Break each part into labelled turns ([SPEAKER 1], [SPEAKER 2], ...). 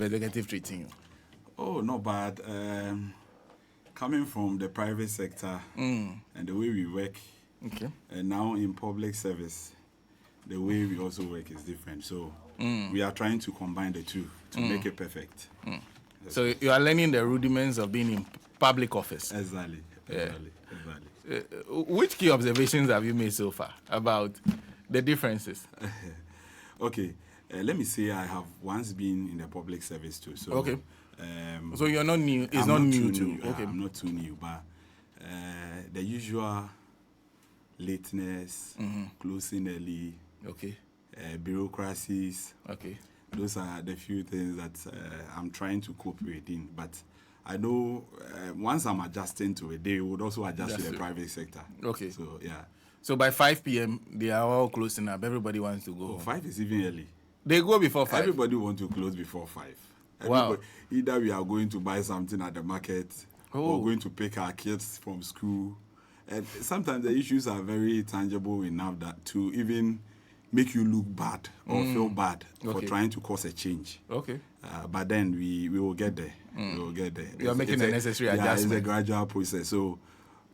[SPEAKER 1] executive treating you?
[SPEAKER 2] Oh, not bad. Coming from the private sector and the way we work, and now in public service, the way we also work is different. So we are trying to combine the two to make it perfect.
[SPEAKER 1] So you are learning the rudiments of being in public office.
[SPEAKER 2] Exactly.
[SPEAKER 1] Which key observations have you made so far about the differences?
[SPEAKER 2] Okay. Let me say I have once been in the public service too. So,
[SPEAKER 1] okay. So you're not new. It's not new to you. Okay.
[SPEAKER 2] I'm not too new, but the usual lateness, closing early, bureaucracies.
[SPEAKER 1] Okay.
[SPEAKER 2] Those are the few things that I'm trying to cope with. But I know once I'm adjusting to it, they would also adjust to the private sector.
[SPEAKER 1] Okay.
[SPEAKER 2] So yeah.
[SPEAKER 1] So by 5 p.m. they are all closing up. Everybody wants to go home.
[SPEAKER 2] 5 is even early.
[SPEAKER 1] They go before 5.
[SPEAKER 2] Everybody wants to close before 5.
[SPEAKER 1] Wow.
[SPEAKER 2] Either we are going to buy something at the market or going to pick our kids from school. And sometimes the issues are very tangible enough that to even make you look bad or feel bad for trying to cause a change.
[SPEAKER 1] Okay.
[SPEAKER 2] But then we will get there. We will get there.
[SPEAKER 1] You are making the necessary adjustments.
[SPEAKER 2] It's a gradual process. So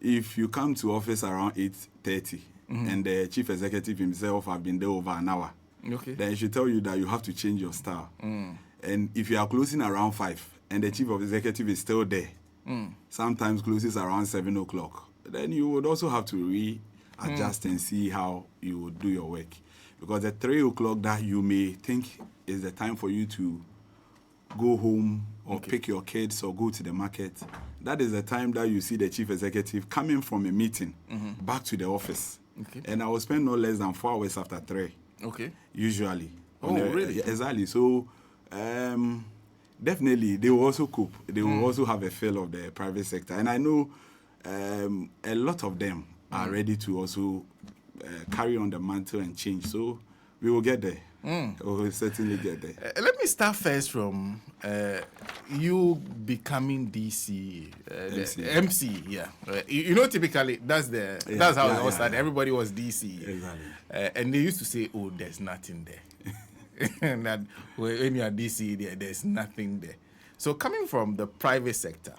[SPEAKER 2] if you come to office around 8:30 and the chief executive himself have been there over an hour, then he should tell you that you have to change your style. And if you are closing around 5 and the chief of executive is still there, sometimes closes around 7 o'clock, then you would also have to readjust and see how you would do your work. Because at 3 o'clock that you may think is the time for you to go home or pick your kids or go to the market, that is the time that you see the chief executive coming from a meeting back to the office. And I will spend no less than 4 hours after 3. Usually.
[SPEAKER 1] Really?
[SPEAKER 2] Exactly. So definitely they will also cope. They will also have a feel of the private sector. And I know a lot of them are ready to also carry on the mantle and change. So we will get there. We will certainly get there.
[SPEAKER 1] Let me start first from you becoming DC, MC. Yeah. You know, typically that's how it all started. Everybody was DC.
[SPEAKER 2] Exactly.
[SPEAKER 1] And they used to say, "Oh, there's nothing there." And that when you are DC, there's nothing there. So coming from the private sector,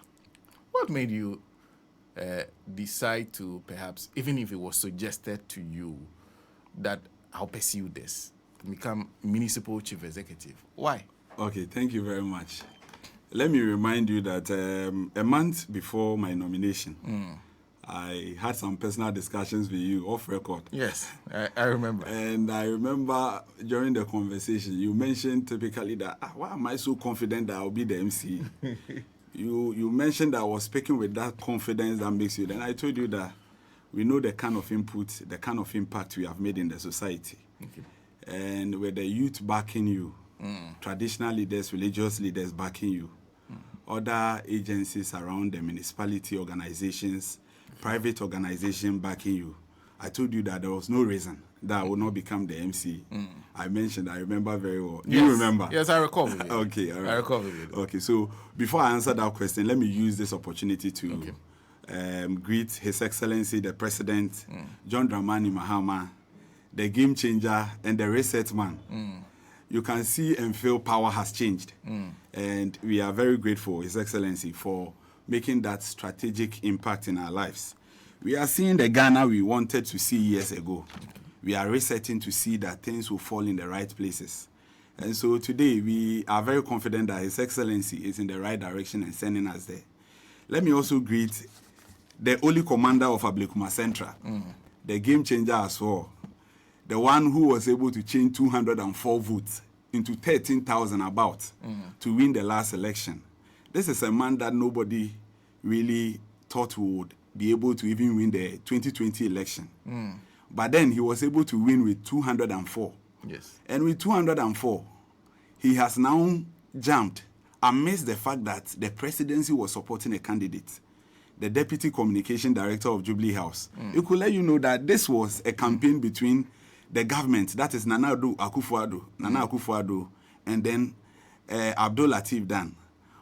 [SPEAKER 1] what made you decide to perhaps, even if it was suggested to you, that I'll pursue this, to become Municipal Chief Executive? Why?
[SPEAKER 2] Okay, thank you very much. Let me remind you that a month before my nomination, I had some personal discussions with you off record.
[SPEAKER 1] Yes, I remember.
[SPEAKER 2] And I remember during the conversation, you mentioned typically that, why am I so confident that I'll be the MC? You mentioned that I was speaking with that confidence that makes you. Then I told you that we know the kind of input, the kind of impact we have made in the society. And with the youth backing you, traditional leaders, religious leaders backing you, other agencies around the municipality, organizations, private organization backing you, I told you that there was no reason that I would not become the MC. I remember very well.
[SPEAKER 1] Yes.
[SPEAKER 2] You remember?
[SPEAKER 1] Yes, I recall.
[SPEAKER 2] Okay, all right.
[SPEAKER 1] I recall vividly.
[SPEAKER 2] Okay, so before I answer that question, let me use this opportunity to greet His Excellency, the President, John Dramani Mahama, the game changer and the reset man. You can see and feel power has changed. And we are very grateful, His Excellency, for making that strategic impact in our lives. We are seeing the Ghana we wanted to see years ago. We are resetting to see that things will fall in the right places. And so today we are very confident that His Excellency is in the right direction and sending us there. Let me also greet the only commander of Ablekuma Central, the game changer as well, the one who was able to change 204 votes into 13,000 about to win the last election. This is a man that nobody really thought would be able to even win the 2020 election. But then he was able to win with 204.
[SPEAKER 1] Yes.
[SPEAKER 2] And with 204, he has now jumped amidst the fact that the presidency was supporting a candidate, the deputy communication director of Jubilee House. It could let you know that this was a campaign between the government, that is Nana Akufo-Addo, and then Abdul Latif Dan.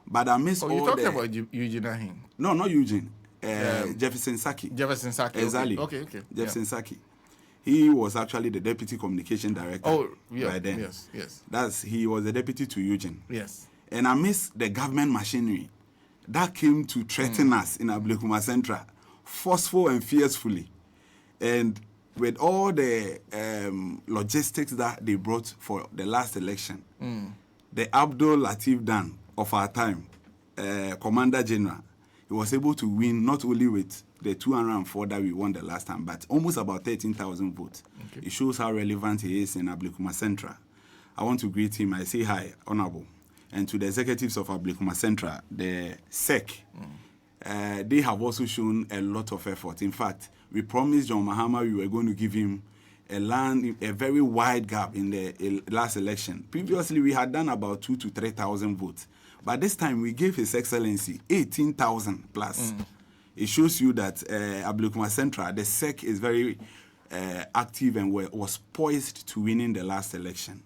[SPEAKER 2] But amidst all
[SPEAKER 1] you're talking about Eugene Ahin?
[SPEAKER 2] No, not Eugene. Jefferson Saki.
[SPEAKER 1] Jefferson Saki.
[SPEAKER 2] Exactly.
[SPEAKER 1] Okay.
[SPEAKER 2] Jefferson Saki. He was actually the deputy communication director.
[SPEAKER 1] Oh, yeah.
[SPEAKER 2] By then.
[SPEAKER 1] Yes.
[SPEAKER 2] He was the deputy to Eugene.
[SPEAKER 1] Yes.
[SPEAKER 2] And amidst the government machinery that came to threaten us in Ablekuma Central, forceful and fiercely, and with all the logistics that they brought for the last election, the Abdul Latif Dan of our time, Commander General, he was able to win not only with the 204 that we won the last time, but almost about 13,000 votes. Okay. It shows how relevant he is in Ablekuma Central. I want to greet him. I say hi, Honorable. And to the executives of Ablekuma Central, the SEC, they have also shown a lot of effort. In fact, we promised John Mahama we were going to give him a very wide gap in the last election. Previously, we had done about 2,000 to 3,000 votes. But this time, we gave His Excellency 18,000 plus. It shows you that Ablekuma Central, the SEC is very active and was poised to winning the last election.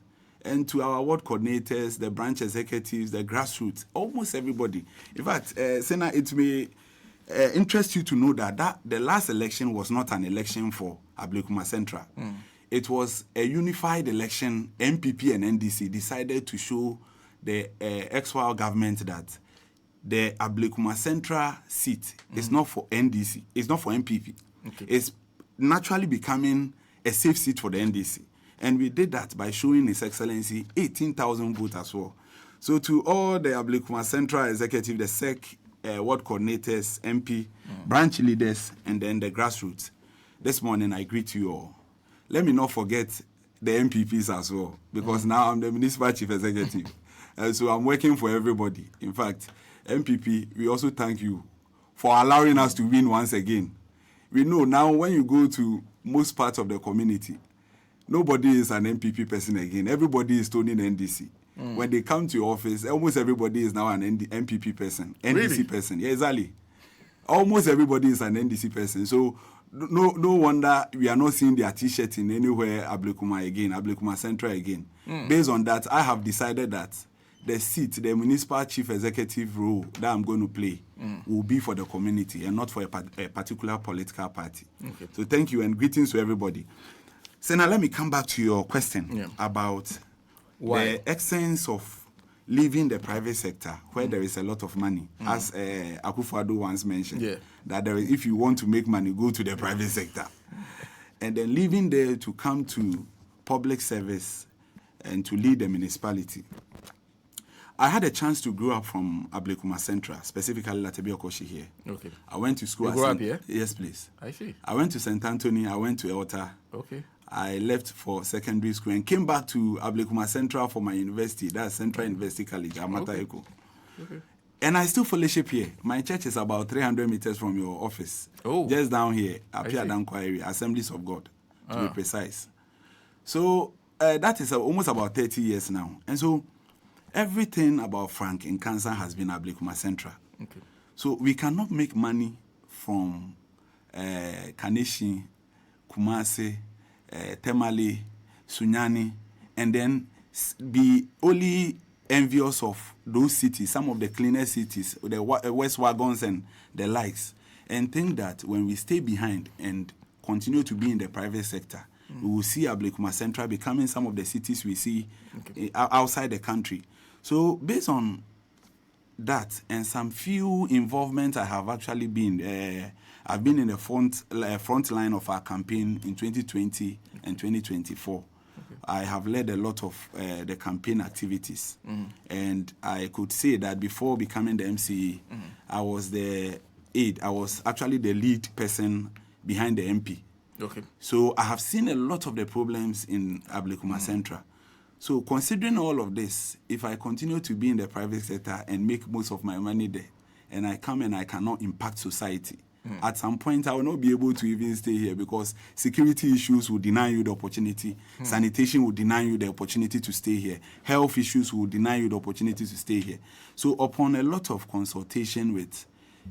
[SPEAKER 2] And to our ward coordinators, the branch executives, the grassroots, almost everybody. In fact, Sena, it may interest you to know that the last election was not an election for Ablekuma Central. It was a unified election. MPP and NDC decided to show the ex-Wal government that the Ablekuma Central seat is not for NDC, it's not for MPP. Okay. It's naturally becoming a safe seat for the NDC. And we did that by showing His Excellency 18,000 votes as well. So to all the Ablekuma Central executive, the SEC, ward coordinators, MP, branch leaders, and then the grassroots, this morning I greet you all. Let me not forget the MPPs as well, because now I'm the Municipal Chief Executive. So I'm working for everybody. In fact, MPP, we also thank you for allowing us to win once again. We know now when you go to most parts of the community, nobody is an MPP person again. Everybody is stoning NDC. When they come to your office, almost everybody is now an MPP person, NDC really? Person. Yeah, exactly. Almost everybody is an NDC person. So no wonder we are not seeing their T-shirt in anywhere Ablekuma again, Ablekuma Central again. Based on that, I have decided that the seat, the Municipal Chief Executive role that I'm going to play will be for the community and not for a particular political party. Okay. So thank you and greetings to everybody. So now let me come back to your question about the essence of leaving the private sector where there is a lot of money. As Akufo-Addo once mentioned, that there is, if you want to make money, go to the private sector. And then leaving there to come to public service and to lead the municipality. I had a chance to grow up from Ablekuma Central, specifically Latebi Okoshi here. Okay. I went to school.
[SPEAKER 1] You grew up here?
[SPEAKER 2] Yes, please.
[SPEAKER 1] I see.
[SPEAKER 2] I went to St. Anthony. I went to Elta.
[SPEAKER 1] Okay.
[SPEAKER 2] I left for secondary school and came back to Ablekuma Central for my university. That's Central University College, Amata Eko. Okay. And I still fellowship here. My church is about 300 meters from your office. Oh. Just down here, Apia Danko area, Assemblies of God, to be precise. So that is almost about 30 years now. And so everything about Frank Nkansah has been Ablekuma Central. Okay. So we cannot make money from Kaneshi, Kumasi, Temale, Sunyani, and then be only envious of those cities, some of the cleanest cities, the West Wagons and the likes, and think that when we stay behind and continue to be in the private sector, we will see Ablekuma Central becoming some of the cities we see outside the country. So based on that and some few involvement I have actually been, I've been in the front line of our campaign in 2020 and 2024. Okay. I have led a lot of the campaign activities. And I could say that before becoming the MCE, I was the aide. I was actually the lead person behind the MP. Okay. So I have seen a lot of the problems in Ablekuma Central. So considering all of this, if I continue to be in the private sector and make most of my money there, and I come and I cannot impact society, at some point I will not be able to even stay here because security issues will deny you the opportunity, sanitation will deny you the opportunity to stay here, health issues will deny you the opportunity to stay here. So upon a lot of consultation with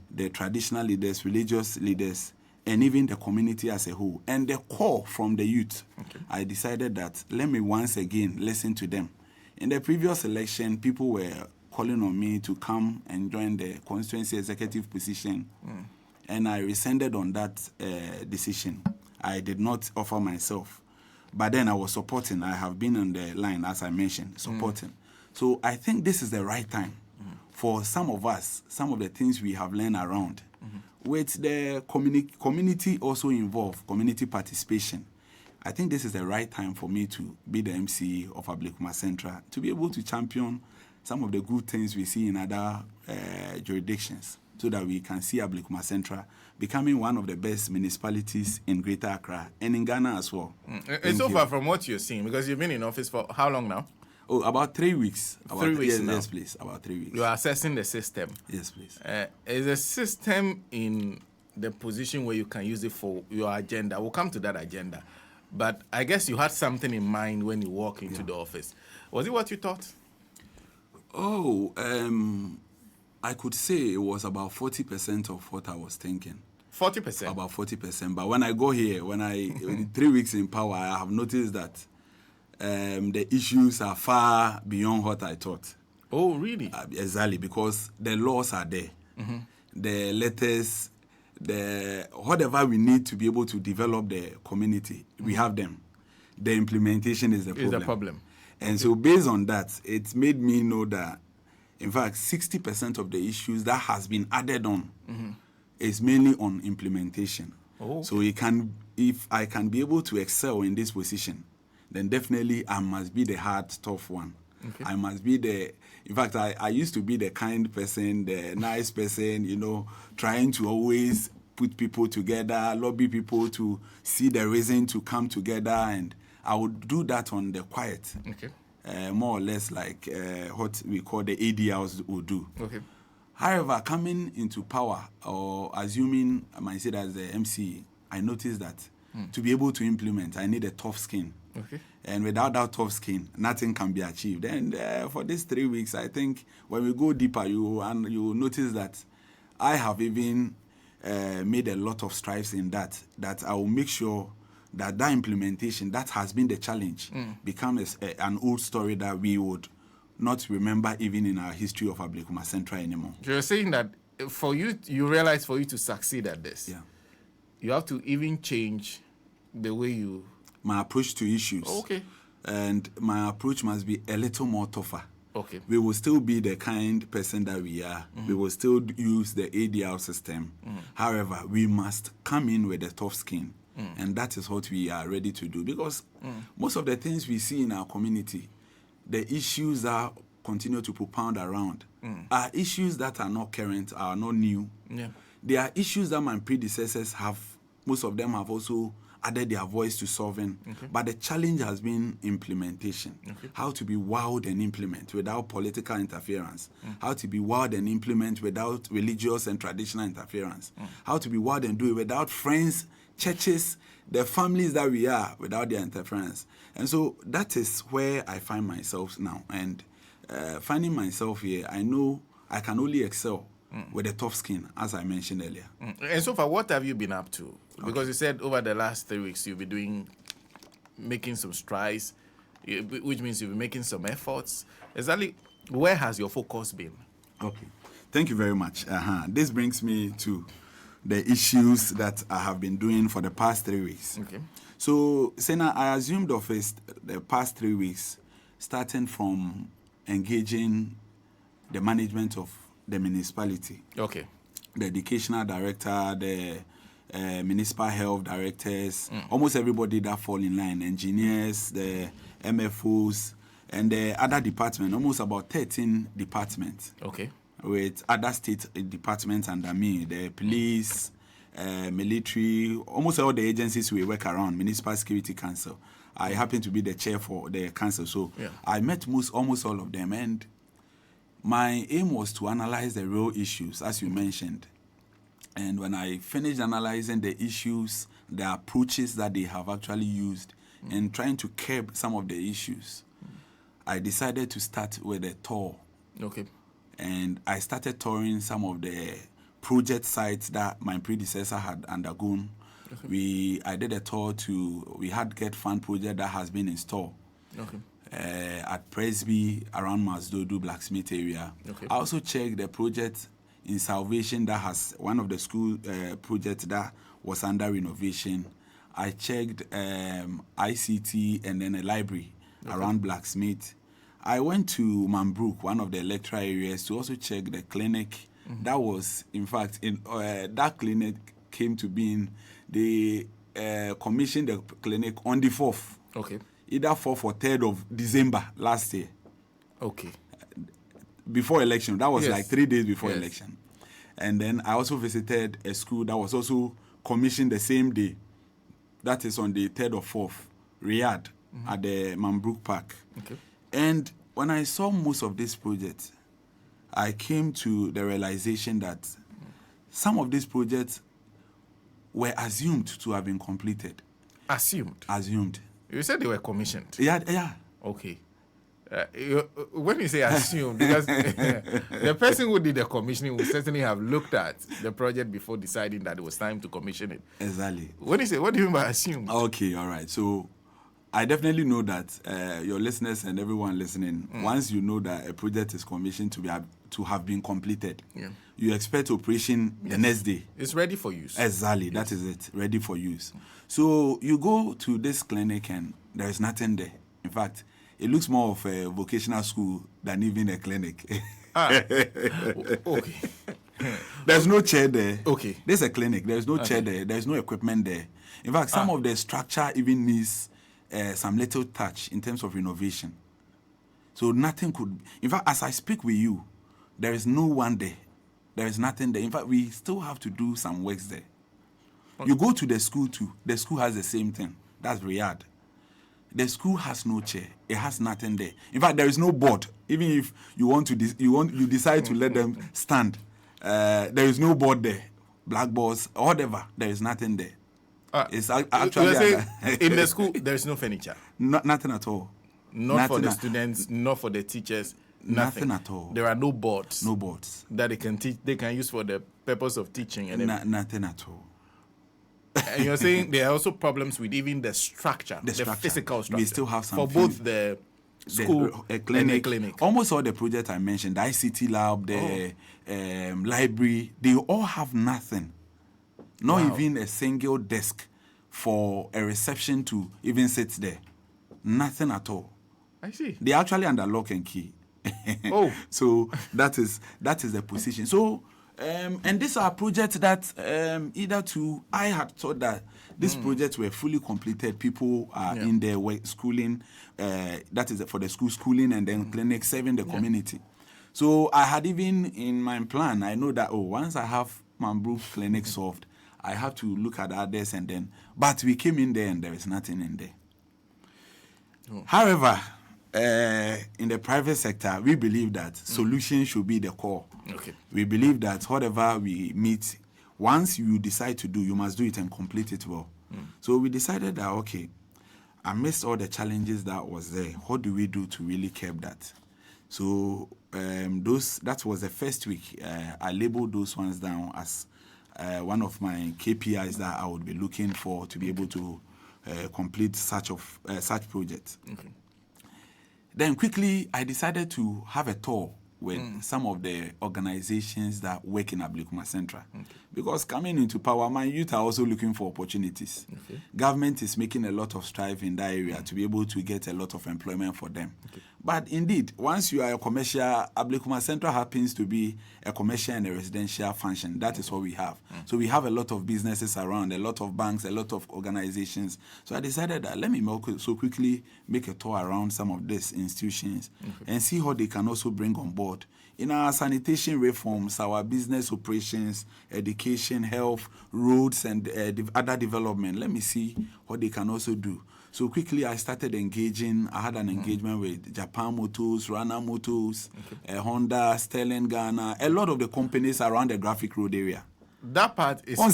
[SPEAKER 2] the traditional leaders, religious leaders, and even the community as a whole, and the call from the youth, I decided that let me once again listen to them. In the previous election, people were calling on me to come and join the constituency executive position, and I rescinded on that decision. I did not offer myself, but then I was supporting. I have been on the line, as I mentioned, supporting. So I think this is the right time for some of us, some of the things we have learned around, with the community also involved, community participation. I think this is the right time for me to be the MC of Ablekuma Central, to be able to champion some of the good things we see in other jurisdictions, so that we can see Ablekuma Central becoming one of the best municipalities in Greater Accra and in Ghana as well.
[SPEAKER 1] And so far from what you're seeing, because you've been in office for how long now?
[SPEAKER 2] Oh, about 3 weeks. About
[SPEAKER 1] 3 weeks
[SPEAKER 2] yes,
[SPEAKER 1] now?
[SPEAKER 2] Yes, please. About 3 weeks.
[SPEAKER 1] You are assessing the system.
[SPEAKER 2] Yes, please.
[SPEAKER 1] Is the system in the position where you can use it for your agenda? We'll come to that agenda. But I guess you had something in mind when you walked into the office. Was it what you thought?
[SPEAKER 2] Oh, I could say it was about 40% of what I was thinking.
[SPEAKER 1] 40%?
[SPEAKER 2] About 40%. But when I go here, in 3 weeks in power, I have noticed that the issues are far beyond what I thought.
[SPEAKER 1] Oh, really?
[SPEAKER 2] Exactly, because the laws are there. The letters, whatever we need to be able to develop the community, we have them. The implementation is the problem.
[SPEAKER 1] Is the problem.
[SPEAKER 2] And so based on that, it made me know that, in fact, 60% of the issues that has been added on is mainly on implementation.
[SPEAKER 1] Oh, okay.
[SPEAKER 2] So if I can be able to excel in this position, then definitely I must be the hard, tough one. Okay. I must be in fact, I used to be the kind person, the nice person, trying to always put people together, lobby people to see the reason to come together, and I would do that on the quiet. Okay. More or less like what we call the ADLs would do. Okay. However, coming into power or assuming myself as the MC, I noticed that to be able to implement, I need a tough skin. Okay. And without that tough skin, nothing can be achieved. And for these 3 weeks, I think when we go deeper, you will notice that I have even made a lot of strides in that I will make sure that implementation, that has been the challenge, becomes an old story that we would not remember even in our history of Ablekuma Central anymore.
[SPEAKER 1] You're saying that you realize for you to succeed at this, you have to even change the way
[SPEAKER 2] my approach to issues.
[SPEAKER 1] Okay.
[SPEAKER 2] And my approach must be a little more tougher.
[SPEAKER 1] Okay.
[SPEAKER 2] We will still be the kind person that we are. We will still use the ADL system. However, we must come in with a tough skin. And that is what we are ready to do. Because most of the things we see in our community, the issues that continue to propound around, are issues that are not current, are not new. Yeah. They are issues that my predecessors have, most of them have also added their voice to solving. Okay. But the challenge has been implementation. Okay. How to be wild and implement without political interference. How to be wild and implement without religious and traditional interference. How to be wild and do it without friends, churches, the families that we are, without their interference. And so that is where I find myself now. And finding myself here, I know I can only excel with a tough skin, as I mentioned earlier.
[SPEAKER 1] And so far, what have you been up to? Because you said over the last 3 weeks, you'll be making some strides, which means you'll be making some efforts. Exactly, where has your focus been? Okay.
[SPEAKER 2] Thank you very much. This brings me to the issues that I have been doing for the past 3 weeks. Okay. So, Sena, I assumed office the past 3 weeks, starting from engaging the management of the municipality. Okay. The educational director, the municipal health directors, almost everybody that fall in line, engineers, the MFOs, and the other departments, almost about 13 departments. Okay. With other state departments under me, the police, military, almost all the agencies we work around, Municipal Security Council. I happen to be the chair for the council, so I met almost all of them, and my aim was to analyze the real issues, as you mentioned. And when I finished analyzing the issues, the approaches that they have actually used, and trying to curb some of the issues, I decided to start with a tour. Okay. And I started touring some of the project sites that my predecessor had undergone. Okay. I did a tour we had Get Fund project that has been installed. Okay. At Presby, around Masdodu, Blacksmith area. Okay. I also checked the project in Salvation that has one of the school projects that was under renovation. I checked ICT and then a library around Blacksmith. I went to Mambrook, one of the electoral areas, to also check the clinic. That was, in fact, that clinic came to being. They commissioned the clinic on the 4th.
[SPEAKER 1] Okay.
[SPEAKER 2] Either 4th or 3rd of December last year.
[SPEAKER 1] Okay.
[SPEAKER 2] Before election. That was
[SPEAKER 1] Yes.
[SPEAKER 2] like 3 days before
[SPEAKER 1] Yes.
[SPEAKER 2] election. And then I also visited a school that was also commissioned the same day. That is on the 3rd or 4th, Riyadh, at the Mambrook Park.
[SPEAKER 1] Okay.
[SPEAKER 2] And when I saw most of these projects, I came to the realization that some of these projects were assumed to have been completed.
[SPEAKER 1] Assumed.
[SPEAKER 2] Assumed.
[SPEAKER 1] You said they were commissioned.
[SPEAKER 2] Yeah.
[SPEAKER 1] Okay. When you say assumed, because the person who did the commissioning would certainly have looked at the project before deciding that it was time to commission it.
[SPEAKER 2] Exactly.
[SPEAKER 1] When you say, what do you mean by assumed?
[SPEAKER 2] Okay, all right. So I definitely know that your listeners and everyone listening, once you know that a project is commissioned to have been completed, you expect operation the next day.
[SPEAKER 1] It's ready for use.
[SPEAKER 2] Exactly, that is it, ready for use. So you go to this clinic and there is nothing there. In fact, it looks more of a vocational school than even a clinic.
[SPEAKER 1] Okay.
[SPEAKER 2] There's no chair there.
[SPEAKER 1] Okay.
[SPEAKER 2] There's a clinic. There's no chair there. There's no equipment there. In fact, some of the structure even needs some little touch in terms of renovation. So nothing could... In fact, as I speak with you, there is no one there. There is nothing there. In fact, we still have to do some works there. Okay. You go to the school too. The school has the same thing. That's Riyadh. The school has no chair. It has nothing there. In fact, there is no board. Even if you want to, you decide to let them stand. There is no board there. Blackboards, whatever. There is nothing there. It's actually
[SPEAKER 1] in the school there is no furniture.
[SPEAKER 2] Nothing at all.
[SPEAKER 1] Not for the students. Not for the teachers. Nothing
[SPEAKER 2] at all.
[SPEAKER 1] There are no boards.
[SPEAKER 2] No boards
[SPEAKER 1] that they can teach. They can use for the purpose of teaching. And
[SPEAKER 2] nothing at all.
[SPEAKER 1] And you're saying there are also problems with even the structure, the physical structure.
[SPEAKER 2] We still have some
[SPEAKER 1] for both the school
[SPEAKER 2] clinic,
[SPEAKER 1] and the clinic.
[SPEAKER 2] Almost all the projects I mentioned, the ICT lab, the library, they all have nothing. Not even a single desk for a reception to even sit there. Nothing at all.
[SPEAKER 1] I see.
[SPEAKER 2] They're actually under lock and key. So that is the position. So and these are projects that I had thought that these projects were fully completed. People are in their work schooling, that is for the school schooling and then clinic serving the community. So I had even in my plan, I know that once I have Mambrook clinic solved, I have to look at others and then, but we came in there and there is nothing in there. However, in the private sector, we believe that solution should be the core.
[SPEAKER 1] Okay.
[SPEAKER 2] We believe that whatever we meet, once you decide to do, you must do it and complete it well. So we decided that, okay, amidst all the challenges that was there, what do we do to really curb that? So that was the first week. I labeled those ones down as one of my KPIs that I would be looking for to be able to complete such projects. Okay. Then quickly, I decided to have a tour with some of the organizations that work in Ablekuma Central. Okay. Because coming into power, my youth are also looking for opportunities. Okay. Government is making a lot of strive in that area to be able to get a lot of employment for them. Okay. But indeed, once you are a commercial, Ablekuma Central happens to be a commercial and a residential function. That is what we have. So we have a lot of businesses around, a lot of banks, a lot of organizations. So I decided that let me quickly make a tour around some of these institutions and see how they can also bring on board. In our sanitation reforms, our business operations, education, health, roads, and other development, let me see what they can also do. So quickly, I started engaging. I had an engagement with Japan Motors, Rana Motors, Honda, Sterling Ghana, a lot of the companies around the Graphic Road area.
[SPEAKER 1] That part is...
[SPEAKER 2] No,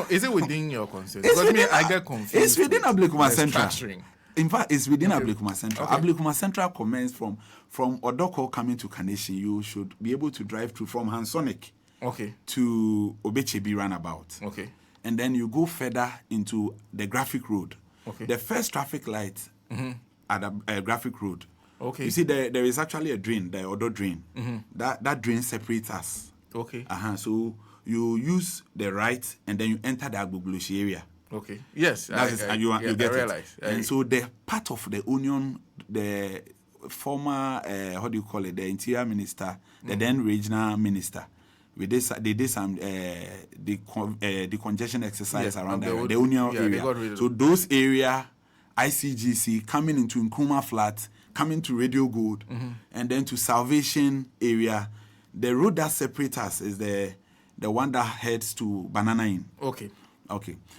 [SPEAKER 1] is it within your concern? Because I get confused.
[SPEAKER 2] It's within Ablekuma Central. In fact, it's within Ablekuma Central. Okay. Ablekuma Central commences from Odoko coming to Carnation. You should be able to drive through from Hansonic to Obechebi roundabout. Okay. And then you go further into the Graphic Road. Okay. The first traffic light at the Graphic Road. Okay. You see, there is actually a drain, the Odo drain. That drain separates us. Okay. So you use the right and then you enter the Agbogloshi area.
[SPEAKER 1] Okay. Yes.
[SPEAKER 2] You get
[SPEAKER 1] I realize.
[SPEAKER 2] it. And so the part of the Union, the former, the interior minister, the then regional minister. They did some decongestion exercise around the Union area. So those area, ICGC coming into Nkrumah Flat, coming to Radio Gold, and then to Salvation area. The road that separates us is the one that heads to Banana Inn.
[SPEAKER 1] Okay.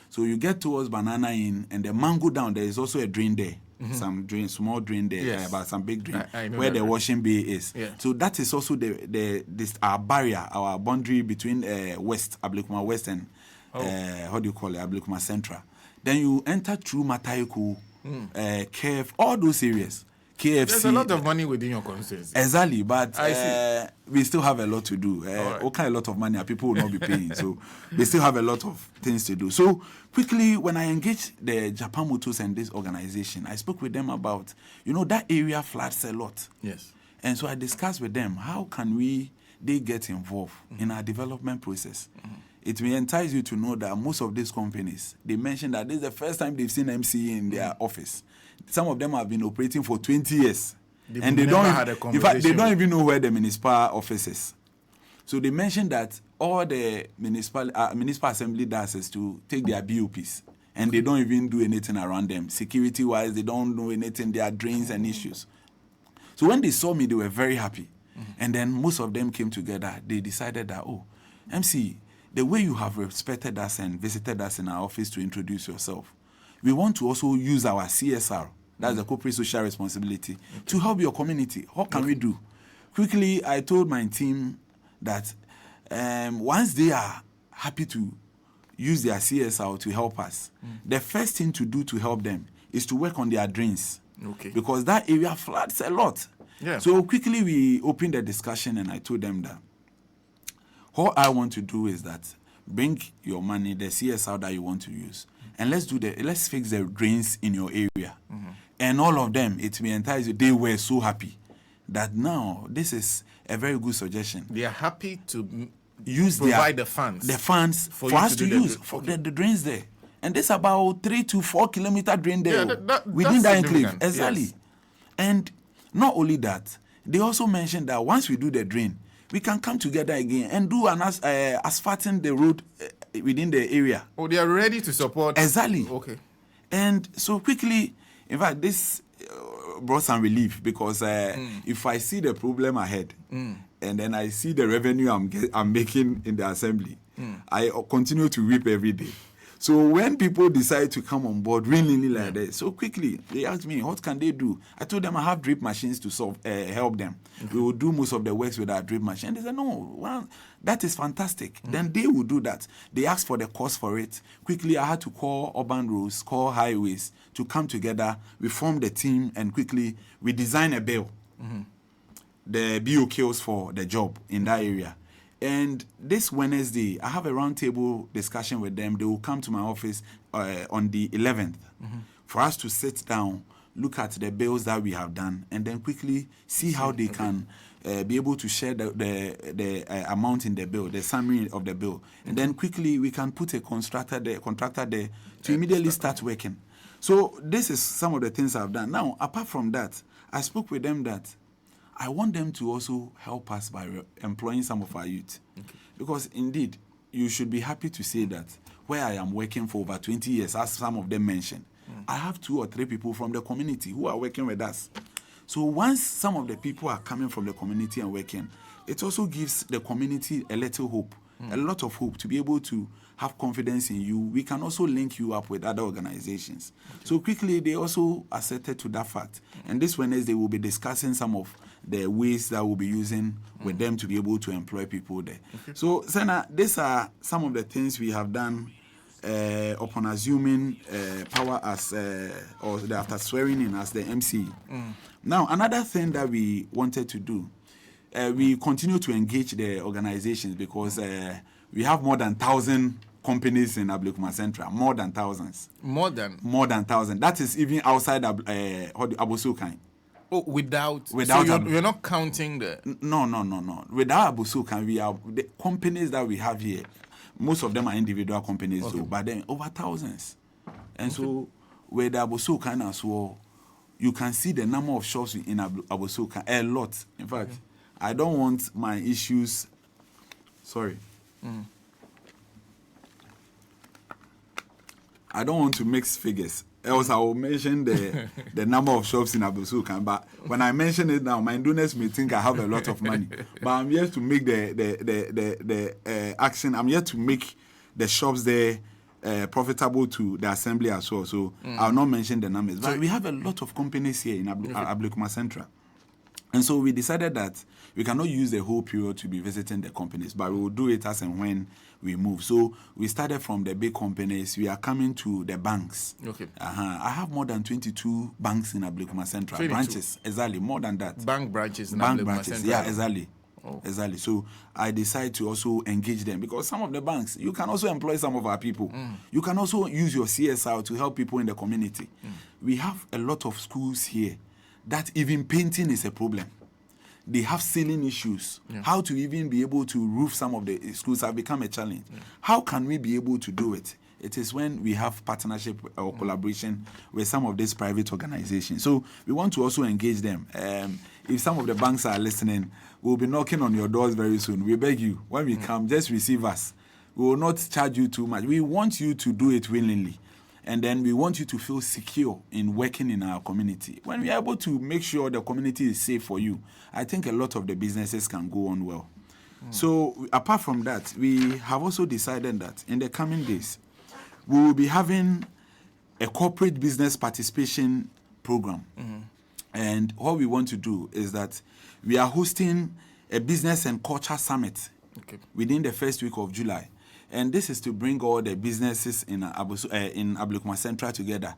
[SPEAKER 2] So you get towards Banana Inn, and the Mango down, there is also a drain there. Some drain, small drain there, but some big drain where the washing bay is. So that is also our barrier, our boundary between Ablekuma West and Ablekuma Central. Then you enter through Mataiku, KF, all those areas. KFC.
[SPEAKER 1] There's a lot of money within your constituency.
[SPEAKER 2] Exactly, but we still have a lot to do. A lot of money people will not be paying, so we still have a lot of things to do. So quickly, when I engaged the Japan Motors and this organization, I spoke with them about, that area floods a lot.
[SPEAKER 1] Yes.
[SPEAKER 2] And so I discussed with them, how can they get involved in our development process? It may entice you to know that most of these companies, they mentioned that this is the first time they've seen MC in their office. Some of them have been operating for 20 years. And they don't even know where the municipal office is. So they mentioned that all the municipal assembly does is to take their BOPs. And they don't even do anything around them. Security-wise, they don't know anything. There are drains and issues. So when they saw me, they were very happy. And then most of them came together. They decided that, MC, the way you have respected us and visited us in our office to introduce yourself, we want to also use our CSR, that's the corporate social responsibility, to help your community. What can we do? Quickly, I told my team that once they are happy to use their CSR to help us, the first thing to do to help them is to work on their drains. Because that area floods a lot. So quickly we opened the discussion and I told them that what I want to do is that bring your money, the CSR that you want to use, and let's fix the drains in your area. And all of them, it may entice you. They were so happy that now this is a very good suggestion.
[SPEAKER 1] They are happy to
[SPEAKER 2] provide
[SPEAKER 1] the funds.
[SPEAKER 2] The funds for us to use for the drains there. And this about 3 to 4 kilometer drain there within the enclave. Exactly. Yes. And not only that, they also mentioned that once we do the drain, we can come together again and do asphalting the road within the area.
[SPEAKER 1] They are ready to support.
[SPEAKER 2] Exactly.
[SPEAKER 1] Okay.
[SPEAKER 2] And so quickly, in fact, this brought some relief because if I see the problem ahead and then I see the revenue I'm making in the assembly, I continue to weep every day. So when people decide to come on board willingly like that, so quickly they asked me, what can they do? I told them I have drip machines to help them. We will do most of the works with our drip machine. They said, no, that is fantastic. Then they will do that. They asked for the cost for it. Quickly, I had to call urban roads, call highways to come together. We formed a team and quickly we designed a bill, the BOKs for the job in that area. And this Wednesday, I have a roundtable discussion with them. They will come to my office on the 11th for us to sit down, look at the bills that we have done, and then quickly see how they can be able to share the amount in the bill, the summary of the bill. And then quickly we can put a contractor there to immediately start working. So this is some of the things I've done. Now, apart from that, I spoke with them that I want them to also help us by employing some of our youth. Because indeed, you should be happy to say that where I am working for over 20 years, as some of them mentioned, I have 2 or 3 people from the community who are working with us. So once some of the people are coming from the community and working, it also gives the community a little hope, a lot of hope to be able to have confidence in you. We can also link you up with other organizations. So quickly, they also accepted to that fact. And this Wednesday, we'll be discussing some of the ways that we'll be using with them to be able to employ people there. So, Senna, these are some of the things we have done upon assuming power as, or after swearing in as the MC. Now, another thing that we wanted to do, we continue to engage the organizations because we have more than 1,000 companies in Ablekuma Central, more than thousands. More than 1,000. That is even outside Abosukan.
[SPEAKER 1] Oh, without so you're not counting the...
[SPEAKER 2] No. Without Abosukan, we are the companies that we have here. Most of them are individual companies, though, but then over thousands. And so with Abosukan as well, you can see the number of shops in Abosoka, a lot. In fact, I don't want my issues. Sorry. I don't want to mix figures. Else I will mention the number of shops in Abosoka. But when I mention it now, my donors may think I have a lot of money. But I'm here to make the action. I'm here to make the shops there profitable to the assembly as well. So I'll not mention the numbers. But we have a lot of companies here in Ablekuma Central. And so we decided that we cannot use the whole period to be visiting the companies, but we will do it as and when we move. So we started from the big companies. We are coming to the banks.
[SPEAKER 1] Okay.
[SPEAKER 2] I have more than 22 banks in Ablekuma Central. 22. Branches, exactly, more than that.
[SPEAKER 1] Bank branches in
[SPEAKER 2] Bank
[SPEAKER 1] Ablekuma
[SPEAKER 2] branches,
[SPEAKER 1] Central.
[SPEAKER 2] yeah, exactly.
[SPEAKER 1] Oh.
[SPEAKER 2] Exactly. So I decided to also engage them because some of the banks, you can also employ some of our people. You can also use your CSR to help people in the community. We have a lot of schools here that even painting is a problem. They have ceiling issues. How to even be able to roof some of the schools have become a challenge. How can we be able to do it? It is when we have partnership or collaboration with some of these private organizations. So we want to also engage them. If some of the banks are listening, we'll be knocking on your doors very soon. We beg you, when we come, just receive us. We will not charge you too much. We want you to do it willingly. And then we want you to feel secure in working in our community. When we are able to make sure the community is safe for you, I think a lot of the businesses can go on well. So apart from that, we have also decided that in the coming days, we will be having a corporate business participation program. And what we want to do is that we are hosting a business and culture summit within the first week of July. And this is to bring all the businesses in Ablekuma Central together.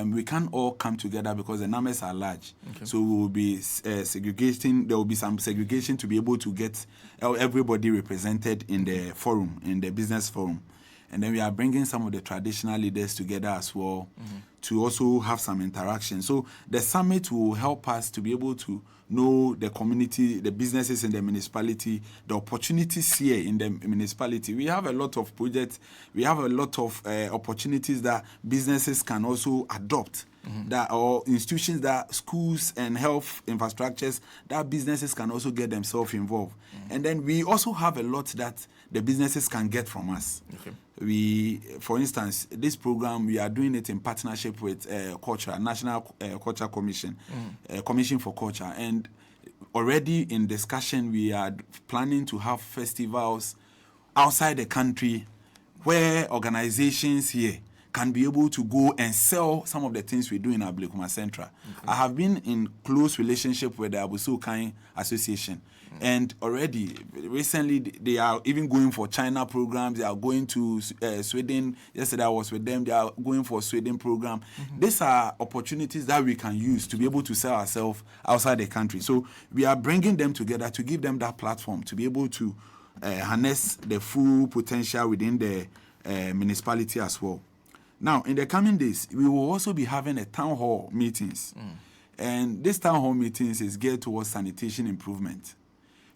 [SPEAKER 2] We can't all come together because the numbers are large. So we will be segregating. There will be some segregation to be able to get everybody represented in the forum, in the business forum. And then we are bringing some of the traditional leaders together as well to also have some interaction. So the summit will help us to be able to know the community, the businesses in the municipality, the opportunities here in the municipality. We have a lot of projects. We have a lot of opportunities that businesses can also adopt. That or institutions, that schools and health infrastructures, that businesses can also get themselves involved. And then we also have a lot that the businesses can get from us. We, for instance, this program, we are doing it in partnership with Culture, National Culture Commission, Commission for Culture. And already in discussion, we are planning to have festivals outside the country where organizations here can be able to go and sell some of the things we do in Ablekuma Central. I have been in close relationship with the Abosoka Association. And already, recently, they are even going for China programs. They are going to Sweden. Yesterday, I was with them. They are going for Sweden program. These are opportunities that we can use to be able to sell ourselves outside the country. So we are bringing them together to give them that platform to be able to harness the full potential within the municipality as well. Now, in the coming days, we will also be having a town hall meetings. And this town hall meetings is geared towards sanitation improvement.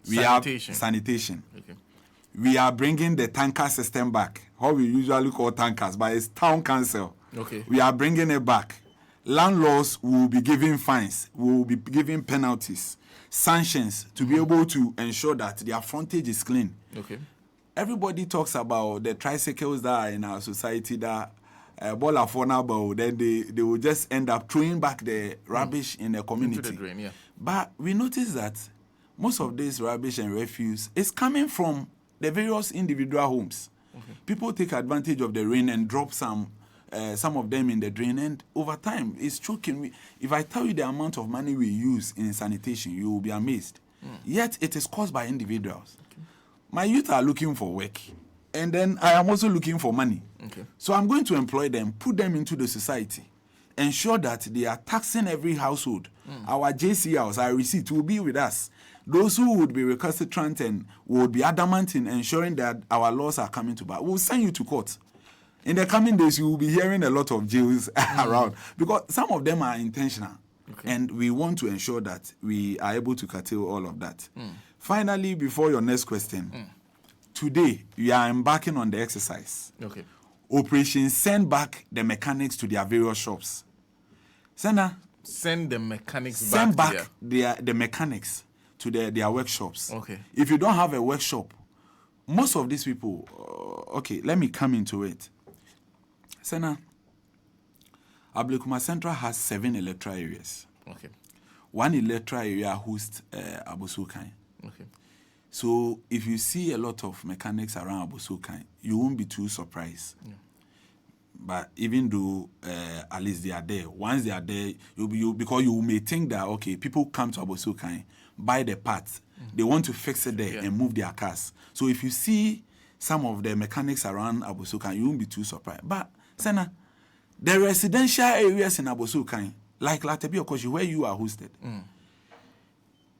[SPEAKER 2] Sanitation. We are bringing the tanker system back. What we usually call tankers, but it's town council. We are bringing it back. Landlords will be giving fines, will be giving penalties, sanctions to be able to ensure that their frontage is clean. Everybody talks about the tricycles that are in our society that ball for now, but then they will just end up throwing back the rubbish in the community.
[SPEAKER 1] Into the drain,
[SPEAKER 2] But we notice that most of this rubbish and refuse is coming from the various individual homes. People take advantage of the rain and drop some of them in the drain, and over time, it's choking. If I tell you the amount of money we use in sanitation, you will be amazed. Yet, it is caused by individuals. My youth are looking for work, and then I am also looking for money. So I'm going to employ them, put them into the society, ensure that they are taxing every household. Our JCLs, our receipt will be with us. Those who would be recalcitrant and would be adamant in ensuring that our laws are coming to pass, we'll send you to court. In the coming days, you will be hearing a lot of jails around because some of them are intentional. And we want to ensure that we are able to curtail all of that. Finally, before your next question, today we are embarking on the exercise. Operation Send Back the Mechanics to their various shops. Sena,
[SPEAKER 1] send the mechanics
[SPEAKER 2] send
[SPEAKER 1] back
[SPEAKER 2] back the mechanics to their workshops.
[SPEAKER 1] Okay.
[SPEAKER 2] If you don't have a workshop, most of these people, okay, let me come into it. Sena, Ablekuma Central has 7 electoral areas.
[SPEAKER 1] Okay.
[SPEAKER 2] 1 electoral area hosts Abosokan.
[SPEAKER 1] Okay.
[SPEAKER 2] So if you see a lot of mechanics around Abosokan, you won't be too surprised. Yeah. But even though at least they are there, once they are there, because you may think that, okay, people come to Abosokan, buy the parts, they want to fix it there and move their cars. So if you see some of the mechanics around Abosokan, you won't be too surprised. But Sena, the residential areas in Abosokan, like Latebi Okoshi, where you are hosted,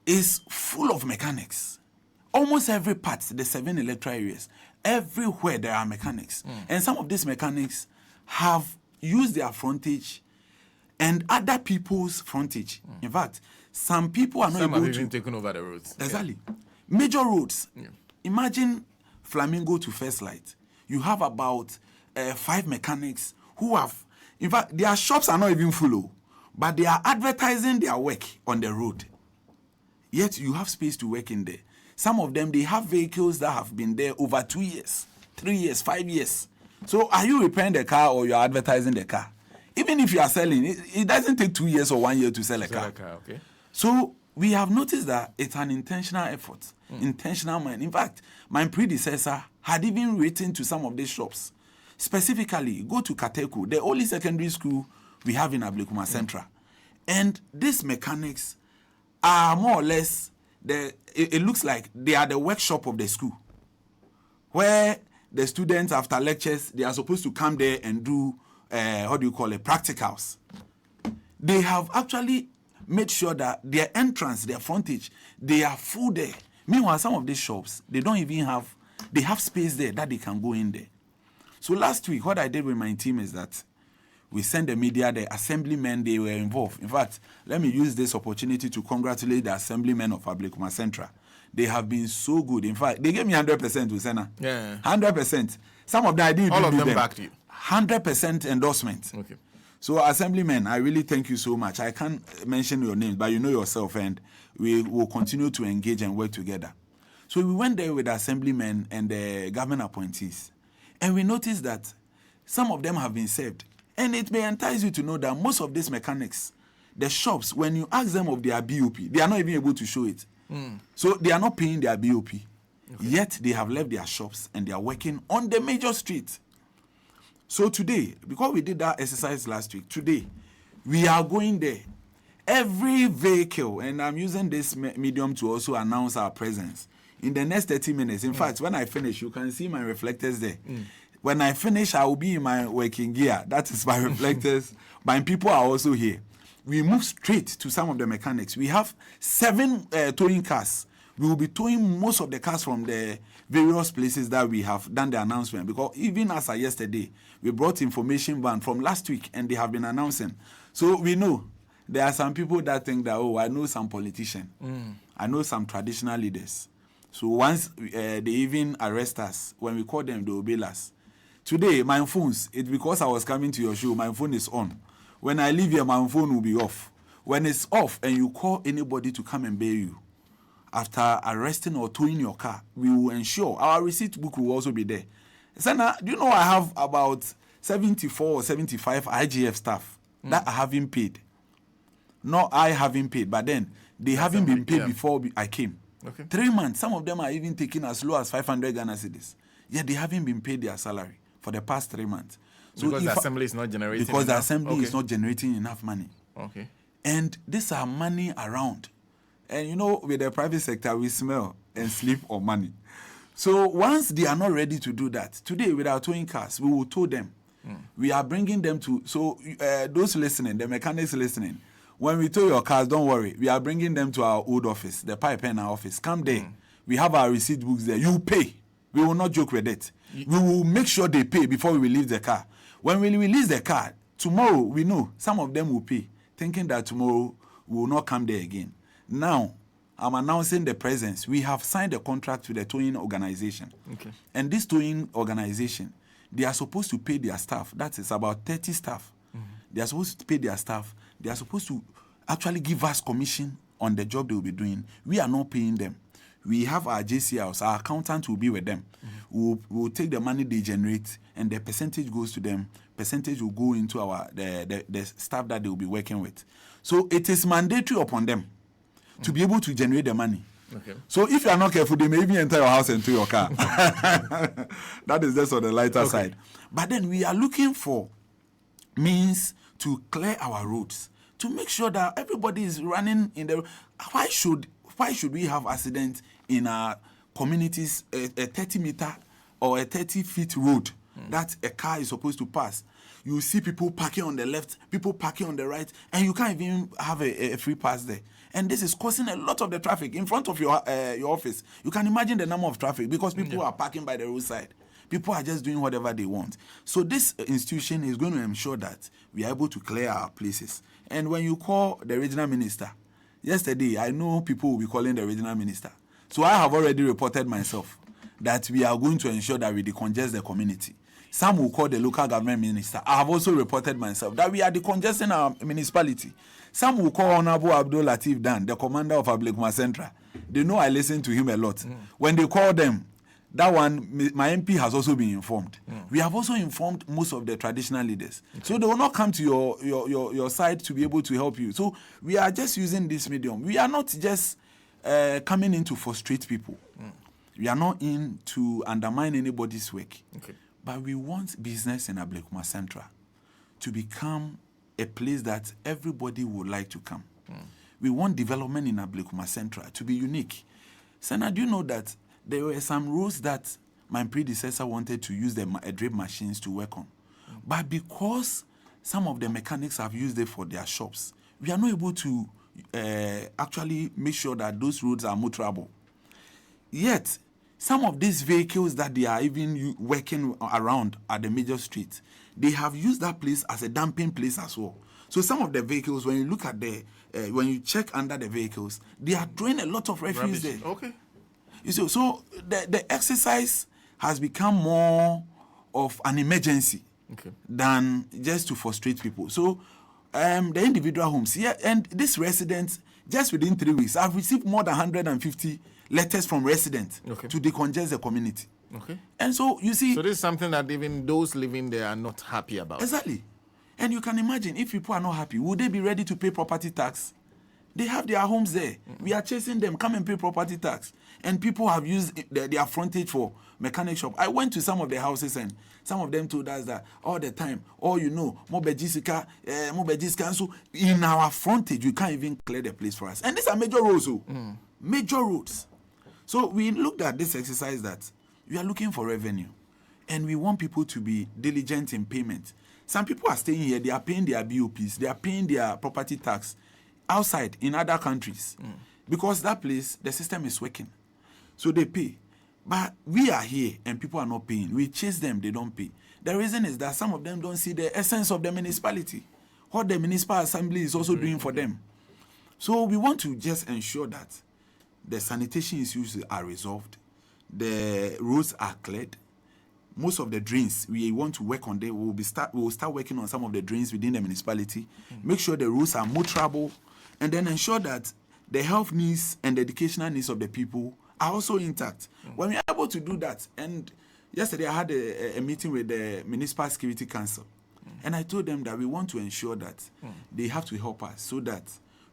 [SPEAKER 2] is full of mechanics. Almost every part, the 7 electoral areas, everywhere there are mechanics. And some of these mechanics have used their frontage and other people's frontage. In fact, some people are not able to...
[SPEAKER 1] Some have even taken over the roads.
[SPEAKER 2] Exactly. Yeah. Major roads. Yeah. Imagine Flamingo to First Light. You have about 5 mechanics who have... In fact, their shops are not even full, but they are advertising their work on the road. Yet you have space to work in there. Some of them, they have vehicles that have been there over 2 years, 3 years, 5 years. So are you repairing the car or you are advertising the car? Even if you are selling, it doesn't take 2 years or 1 year to sell a car.
[SPEAKER 1] Okay.
[SPEAKER 2] So we have noticed that it's an intentional effort, intentional mind. In fact, my predecessor had even written to some of these shops. Specifically, go to Kateku, the only secondary school we have in Ablekuma Central. And these mechanics are more or less, it looks like they are the workshop of the school, where the students, after lectures, they are supposed to come there and do, practicals. They have actually made sure that their entrance, their frontage, they are full there. Meanwhile, some of these shops, they don't even have, they have space there that they can go in there. So last week, what I did with my team is that we sent the media, the assemblymen, they were involved. In fact, let me use this opportunity to congratulate the assemblymen of Ablekuma Central. They have been so good. In fact, they gave me 100% to Senna.
[SPEAKER 1] Yeah.
[SPEAKER 2] 100%. Some of them I didn't
[SPEAKER 1] all
[SPEAKER 2] do
[SPEAKER 1] of them
[SPEAKER 2] them.
[SPEAKER 1] backed you.
[SPEAKER 2] 100% endorsement.
[SPEAKER 1] Okay.
[SPEAKER 2] So assemblymen, I really thank you so much. I can't mention your names, but you know yourself, and we will continue to engage and work together. So we went there with the assemblymen and the government appointees, and we noticed that some of them have been served. And it may entice you to know that most of these mechanics, the shops, when you ask them of their BOP, they are not even able to show it. So they are not paying their BOP. Okay. Yet they have left their shops and they are working on the major street. So today, because we did that exercise last week, today we are going there. Every vehicle, and I'm using this medium to also announce our presence. In the next 30 minutes, in fact, when I finish, you can see my reflectors there. When I finish, I will be in my working gear. That is my reflectors. My people are also here. We move straight to some of the mechanics. We have 7 towing cars. We will be towing most of the cars from the various places that we have done the announcement. Because even as of yesterday, we brought information van from last week and they have been announcing. So we know there are some people that think that, oh, I know some politician. I know some traditional leaders. So once they even arrest us, when we call them, they will bail us. Today, my phones, it's because I was coming to your show, my phone is on. When I leave here, my phone will be off. When it's off and you call anybody to come and bail you, after arresting or towing your car, we will ensure our receipt book will also be there. Senna, do you know I have about 74 or 75 IGF staff that I haven't paid? Not I haven't paid, but then they haven't been paid before I came.
[SPEAKER 1] Okay.
[SPEAKER 2] 3 months, some of them are even taking as low as 500 Ghana cedis. Yet they haven't been paid their salary for the past 3 months.
[SPEAKER 1] So because the assembly is not generating
[SPEAKER 2] because
[SPEAKER 1] enough?
[SPEAKER 2] The assembly is not generating enough money.
[SPEAKER 1] Okay.
[SPEAKER 2] And these are money around. And you know, with the private sector, we smell and sleep on money. So once they are not ready to do that, today with our towing cars, we will tow them. We are bringing them to, so those listening, the mechanics listening, when we tow your cars, don't worry. We are bringing them to our old office, the pipe in our office. Come there. We have our receipt books there. You pay. We will not joke with it. We will make sure they pay before we release the car. When we release the car, tomorrow, we know some of them will pay, thinking that tomorrow we will not come there again. Now, I'm announcing the presence. We have signed a contract with the towing organization.
[SPEAKER 1] Okay. And
[SPEAKER 2] this towing organization, they are supposed to pay their staff. That is about 30 staff. They are supposed to pay their staff
[SPEAKER 3] They are supposed to actually give us commission on the job they will be doing. We are not paying them. We have our JCLs, our accountant will be with them. We'll take the money they generate and the percentage goes to them. Percentage will go into the staff that they will be working with. So it is mandatory upon them to be able to generate the money.
[SPEAKER 1] Okay.
[SPEAKER 3] So if you are not careful, they may even enter your house and into your car. That is just on the lighter side. But then we are looking for means to clear our roads, to make sure that everybody is running in the... Why should we have accidents in our communities, a 30-meter or a 30-feet road that a car is supposed to pass? You see people parking on the left, people parking on the right, and you can't even have a free pass there. And this is causing a lot of the traffic in front of your office. You can imagine the number of traffic because people are parking by the roadside. People are just doing whatever they want. So this institution is going to ensure that we are able to clear our places. And when you call the regional minister, yesterday I know people will be calling the regional minister. So I have already reported myself that we are going to ensure that we decongest the community. Some will call the local government minister. I have also reported myself that we are decongesting our municipality. Some will call Honorable Abdul Latif Dan, the commander of Ablekuma Central. They know I listen to him a lot. When they call them, that one, my MP has also been informed. We have also informed most of the traditional leaders. So they will not come to your side to be able to help you. So we are just using this medium. We are not just coming in to frustrate people. We are not in to undermine anybody's work.
[SPEAKER 1] Okay.
[SPEAKER 3] But we want business in Ablekuma Central to become a place that everybody would like to come. We want development in Ablekuma Central to be unique. Senna, do you know that there were some roads that my predecessor wanted to use the drip machines to work on? But because some of the mechanics have used it for their shops, we are not able to actually make sure that those roads are motorable. Yet, some of these vehicles that they are even working around at the major streets, they have used that place as a dumping place as well. So some of the vehicles, when you look at when you check under the vehicles, they are throwing a lot of refuse there.
[SPEAKER 1] Okay.
[SPEAKER 3] You see, so the exercise has become more of an emergency than just to frustrate people. So the individual homes, and these residents, just within 3 weeks, I've received more than 150 letters from residents to decongest the community.
[SPEAKER 1] Okay.
[SPEAKER 3] And so you see...
[SPEAKER 1] So this is something that even those living there are not happy about.
[SPEAKER 3] Exactly. And you can imagine, if people are not happy, would they be ready to pay property tax? They have their homes there. We are chasing them, come and pay property tax. And people have used their frontage for mechanic shop. I went to some of the houses and some of them told us that all the time, Mobejisika, so in our frontage, we can't even clear the place for us. And these are major roads, major roads. So we looked at this exercise that we are looking for revenue and we want people to be diligent in payment. Some people are staying here, they are paying their BOPs, they are paying their property tax outside in other countries because that place, the system is working. So they pay. But we are here and people are not paying. We chase them, they don't pay. The reason is that some of them don't see the essence of the municipality, what the municipal assembly is also doing for them. So we want to just ensure that the sanitation issues are resolved, the roads are cleared. Most of the drains, we want to work on them. We will start working on some of the drains within the municipality, make sure the roads are motorable, and then ensure that the health needs and the educational needs of the people are also intact. When we are able to do that, and yesterday I had a meeting with the Municipal Security Council, and I told them that we want to ensure that they have to help us so that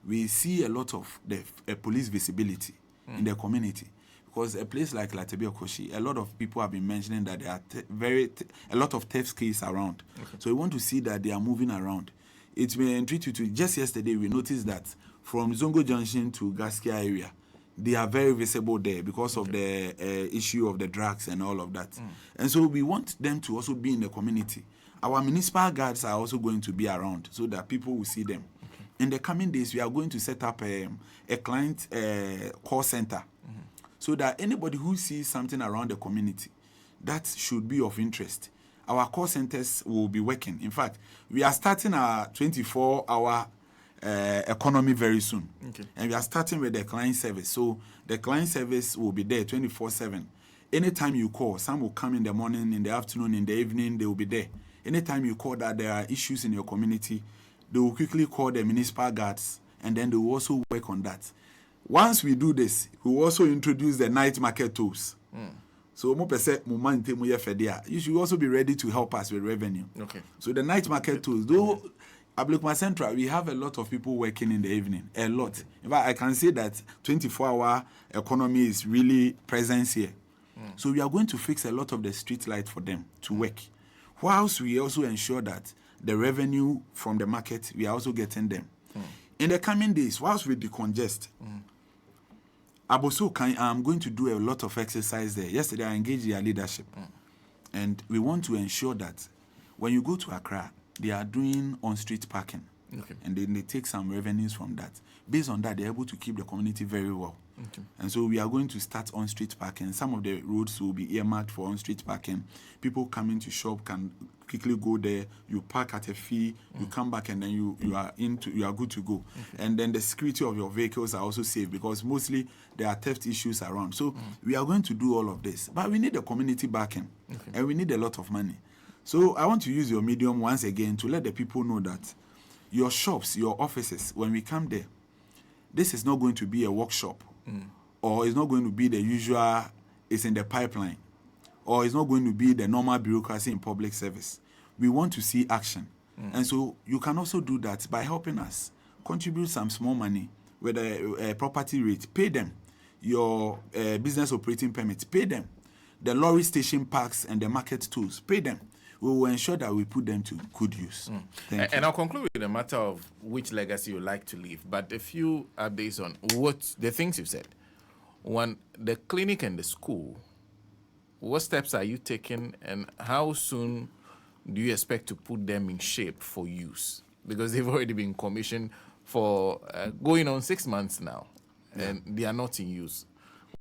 [SPEAKER 3] we see a lot of the police visibility in the community. Because a place like Latebe Okoshi, a lot of people have been mentioning that there are a lot of theft cases around. So we want to see that they are moving around. It may entreat you to, just yesterday we noticed that from Zongo Junction to Gaskia area, they are very visible there because of the issue of the drugs and all of that. And so we want them to also be in the community. Our municipal guards are also going to be around so that people will see them. In the coming days, we are going to set up a client call center so that anybody who sees something around the community that should be of interest, our call centers will be working. In fact, we are starting our 24-hour economy very soon. And we are starting with the client service. So the client service will be there 24/7. Anytime you call, some will come in the morning, in the afternoon, in the evening, they will be there. Anytime you call that there are issues in your community, they will quickly call the municipal guards, and then they will also work on that. Once we do this, we will also introduce the night market tools. So you should also be ready to help us with revenue.
[SPEAKER 1] Okay.
[SPEAKER 3] So the night market tools, though Ablekuma Central, we have a lot of people working in the evening. A lot. In fact, I can say that 24-hour economy is really present here. So we are going to fix a lot of the street lights for them to work. Whilst we also ensure that the revenue from the market, we are also getting them. In the coming days, whilst we decongest, I'm going to do a lot of exercise there. Yesterday, I engaged their leadership. And we want to ensure that when you go to Accra, they are doing on-street parking.
[SPEAKER 1] Okay.
[SPEAKER 3] And then they take some revenues from that. Based on that, they're able to keep the community very well.
[SPEAKER 1] Okay.
[SPEAKER 3] And so we are going to start on-street parking. Some of the roads will be earmarked for on-street parking. People coming to shop can quickly go there. You park at a fee. You come back, and then you are good to go. Okay. And then the security of your vehicles are also safe, because mostly there are theft issues around. So we are going to do all of this, but we need the community backing, and we need a lot of money. So I want to use your medium once again to let the people know that your shops, your offices, when we come there, this is not going to be a workshop, or it's not going to be the usual, it's in the pipeline, or it's not going to be the normal bureaucracy in public service. We want to see action. And so you can also do that by helping us. Contribute some small money with a property rate. Pay them. Your business operating permits, pay them. The lorry station parks and the market tools, pay them. We will ensure that we put them to good use.
[SPEAKER 1] And I'll conclude with the matter of which legacy you like to leave, but a few updates on what the things you said. One, the clinic and the school, what steps are you taking, and how soon do you expect to put them in shape for use? Because they've already been commissioned for going on 6 months now, and they are not in use.